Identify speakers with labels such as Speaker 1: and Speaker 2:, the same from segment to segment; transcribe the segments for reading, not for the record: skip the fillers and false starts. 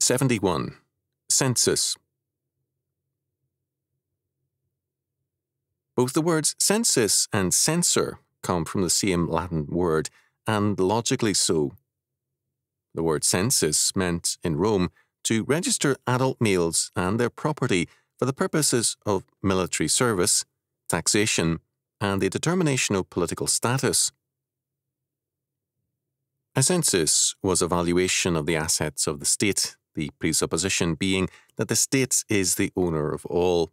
Speaker 1: 71. Census. Both the words census and censor come from the same Latin word, and logically so. The word census meant, in Rome, to register adult males and their property for the purposes of military service, taxation, and the determination of political status. A census was a valuation of the assets of the state, the presupposition being that the state is the owner of all.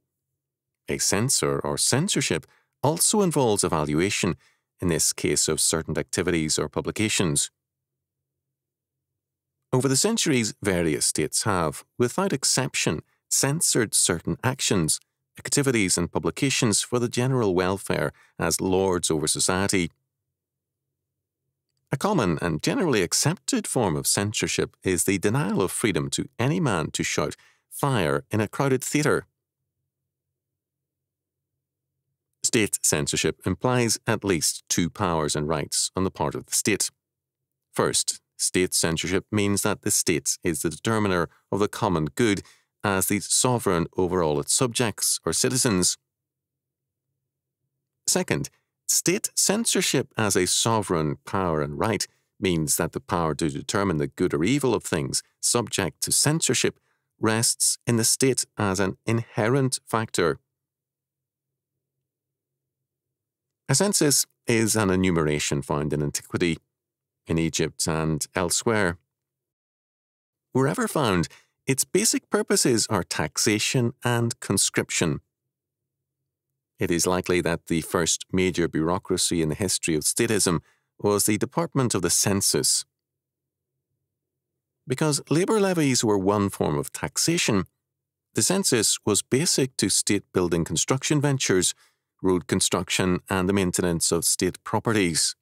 Speaker 1: A censor or censorship also involves a valuation, in this case of certain activities or publications. Over the centuries, various states have, without exception, censored certain actions, activities and publications for the general welfare as lords over society. A common and generally accepted form of censorship is the denial of freedom to any man to shout "fire" in a crowded theatre. State censorship implies at least two powers and rights on the part of the state. First, state censorship means that the state is the determiner of the common good as the sovereign over all its subjects or citizens. Second, state censorship as a sovereign power and right means that the power to determine the good or evil of things subject to censorship rests in the state as an inherent factor. A census is an enumeration found in antiquity, in Egypt and elsewhere. Wherever found, its basic purposes are taxation and conscription. It is likely that the first major bureaucracy in the history of statism was the Department of the Census. Because labour levies were one form of taxation, the census was basic to state-building construction ventures, road construction, and the maintenance of state properties.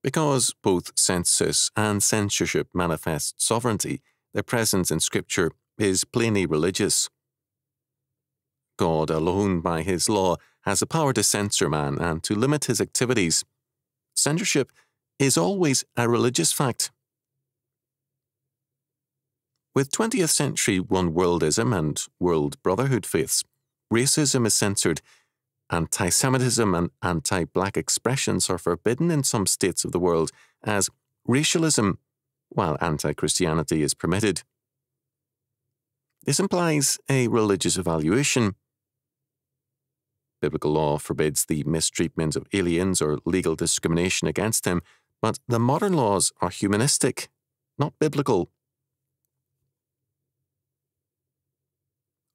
Speaker 1: Because both census and censorship manifest sovereignty, their presence in Scripture is plainly religious. God alone, by his law, has the power to censor man and to limit his activities. Censorship is always a religious fact. With 20th century one-worldism and world brotherhood faiths, racism is censored, anti-Semitism and anti-black expressions are forbidden in some states of the world as racialism, while anti-Christianity is permitted. This implies a religious evaluation. Biblical law forbids the mistreatment of aliens or legal discrimination against them, but the modern laws are humanistic, not biblical.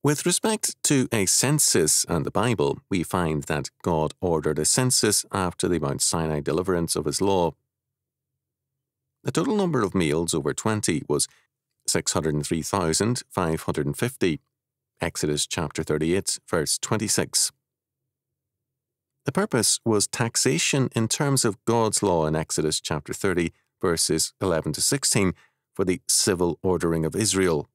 Speaker 1: With respect to a census and the Bible, we find that God ordered a census after the Mount Sinai deliverance of his law. The total number of males over 20 was 603,550, Exodus chapter 38, verse 26. The purpose was taxation in terms of God's law in Exodus chapter 30, verses 11 to 16, for the civil ordering of Israel.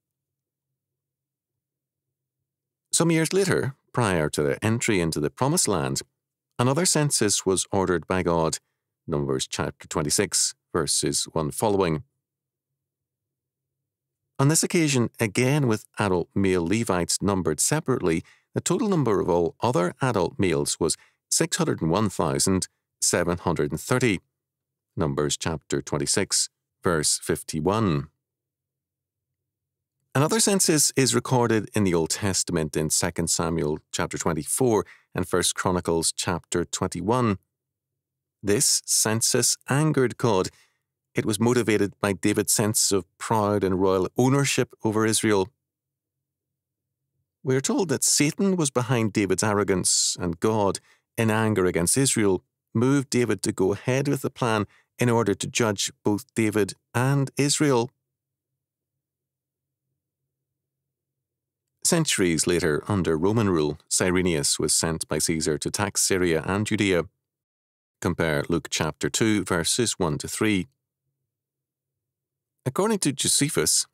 Speaker 1: Some years later, prior to their entry into the Promised Land, another census was ordered by God, Numbers chapter 26, verses 1 following. On this occasion, again with adult male Levites numbered separately, the total number of all other adult males was 601,730, Numbers chapter 26, verse 51. Another census is recorded in the Old Testament in 2 Samuel chapter 24 and 1 Chronicles chapter 21. This census angered God. It was motivated by David's sense of proud and royal ownership over Israel. We are told that Satan was behind David's arrogance, and God, in anger against Israel, moved David to go ahead with the plan in order to judge both David and Israel. Centuries later, under Roman rule, Cyrenius was sent by Caesar to tax Syria and Judea. Compare Luke chapter 2, verses 1 to 3. According to Josephus,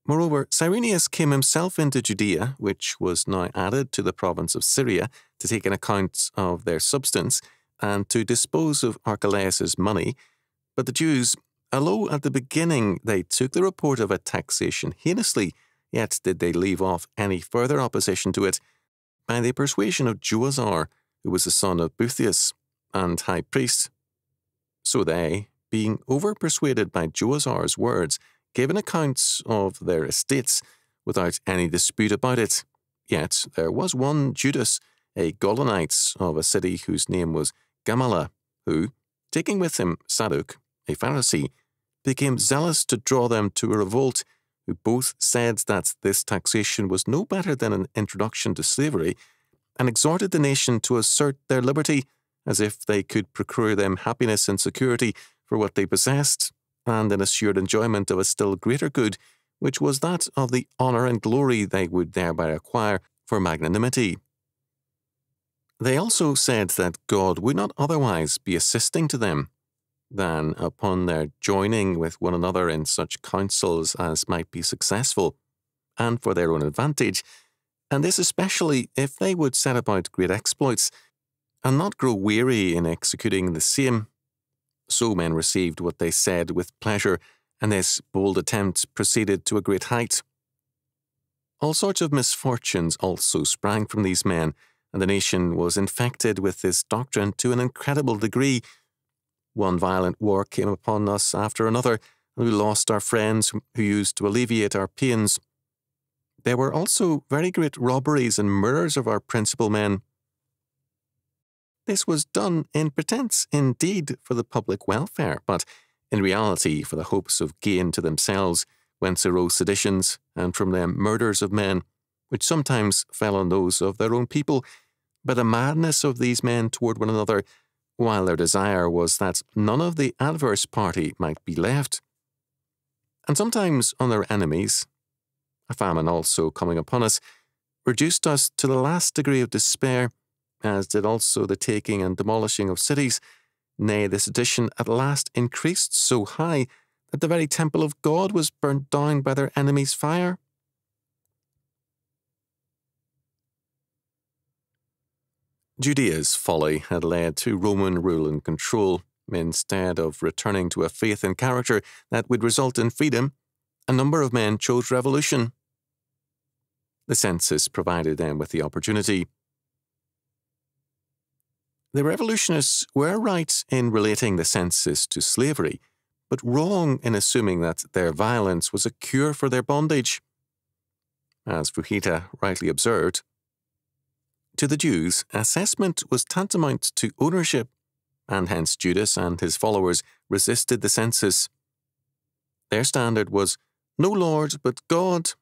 Speaker 1: moreover, Cyrenius came himself into Judea, which was now added to the province of Syria, to take an account of their substance, and to dispose of Archelaus's money. But the Jews, Although at the beginning they took the report of a taxation heinously, yet did they leave off any further opposition to it by the persuasion of Joazar, who was the son of Buthius, and high priest. So they, being over-persuaded by Joazar's words, gave an account of their estates without any dispute about it. Yet there was one Judas, a Golonite of a city whose name was Gamala, who, taking with him Sadok, a Pharisee, became zealous to draw them to a revolt, who both said that this taxation was no better than an introduction to slavery, and exhorted the nation to assert their liberty, as if they could procure them happiness and security for what they possessed, and an assured enjoyment of a still greater good, which was that of the honour and glory they would thereby acquire for magnanimity. They also said that God would not otherwise be assisting to them than upon their joining with one another in such counsels as might be successful, and for their own advantage, and this especially if they would set about great exploits, and not grow weary in executing the same. So men received what they said with pleasure, and this bold attempt proceeded to a great height. All sorts of misfortunes also sprang from these men, and the nation was infected with this doctrine to an incredible degree. One violent war came upon us after another, and we lost our friends who used to alleviate our pains. There were also very great robberies and murders of our principal men. This was done in pretence, indeed, for the public welfare, but in reality for the hopes of gain to themselves, whence arose seditions, and from them murders of men, which sometimes fell on those of their own people, by the madness of these men toward one another, while their desire was that none of the adverse party might be left. And sometimes on their enemies, a famine also coming upon us, reduced us to the last degree of despair, as did also the taking and demolishing of cities. Nay, the sedition at last increased so high that the very temple of God was burnt down by their enemies' fire. Judea's folly had led to Roman rule and control. Instead of returning to a faith and character that would result in freedom, a number of men chose revolution. The census provided them with the opportunity. The revolutionists were right in relating the census to slavery, but wrong in assuming that their violence was a cure for their bondage. As Fujita rightly observed, to the Jews, assessment was tantamount to ownership, and hence Judas and his followers resisted the census. Their standard was, no Lord but God.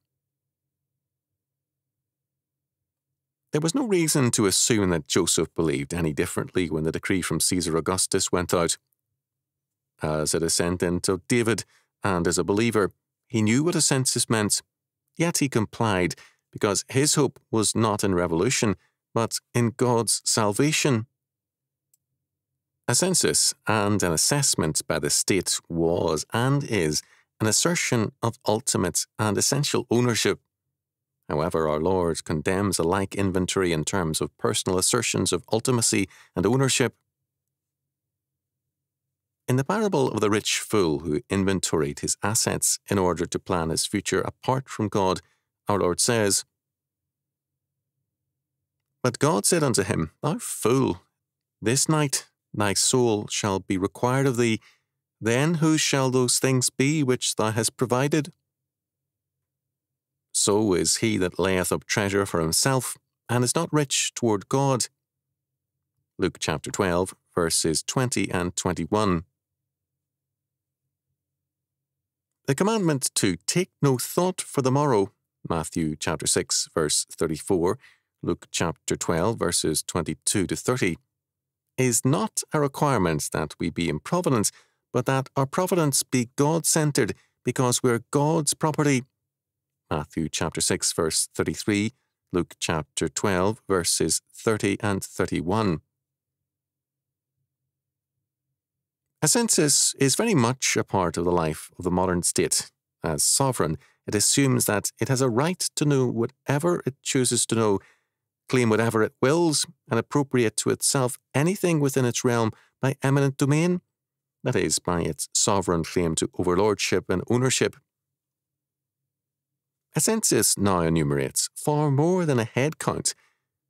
Speaker 1: There was no reason to assume that Joseph believed any differently when the decree from Caesar Augustus went out. As a descendant of David and as a believer, he knew what a census meant, yet he complied because his hope was not in revolution, but in God's salvation. A census and an assessment by the state was and is an assertion of ultimate and essential ownership. However, our Lord condemns a like inventory in terms of personal assertions of ultimacy and ownership. In the parable of the rich fool who inventoried his assets in order to plan his future apart from God, our Lord says, But God said unto him, Thou fool, this night thy soul shall be required of thee. Then whose shall those things be which thou hast provided? So is he that layeth up treasure for himself, and is not rich toward God. Luke chapter 12, verses 20 and 21. The commandment to take no thought for the morrow, Matthew chapter 6, verse 34, Luke chapter 12, verses 22 to 30, is not a requirement that we be improvident, but that our providence be God-centered, because we're God's property. Matthew chapter 6, verse 33, Luke chapter 12, verses 30 and 31. A census is very much a part of the life of the modern state. As sovereign, it assumes that it has a right to know whatever it chooses to know, claim whatever it wills, and appropriate to itself anything within its realm by eminent domain. that is, by its sovereign claim to overlordship and ownership. A census now enumerates far more than a head count.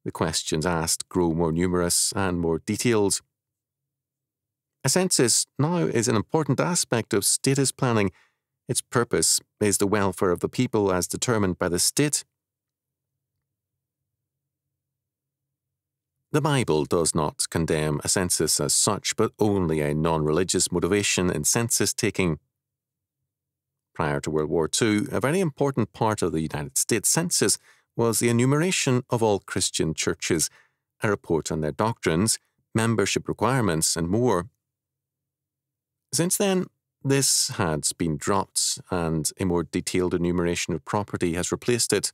Speaker 1: The questions asked grow more numerous and more detailed. A census now is an important aspect of status planning. Its purpose is the welfare of the people as determined by the state. The Bible does not condemn a census as such, but only a non-religious motivation in census-taking. Prior to World War II, a very important part of the United States Census was the enumeration of all Christian churches, a report on their doctrines, membership requirements, and more. Since then, this has been dropped, and a more detailed enumeration of property has replaced it.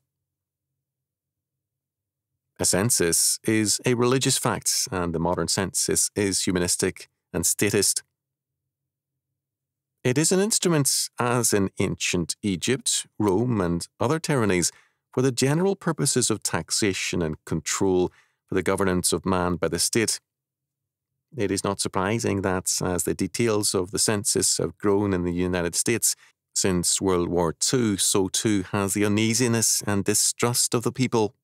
Speaker 1: A census is a religious fact, and the modern census is humanistic and statist. It is an instrument, as in ancient Egypt, Rome, and other tyrannies, for the general purposes of taxation and control for the governance of man by the state. It is not surprising that, as the details of the census have grown in the United States since World War II, so too has the uneasiness and distrust of the people.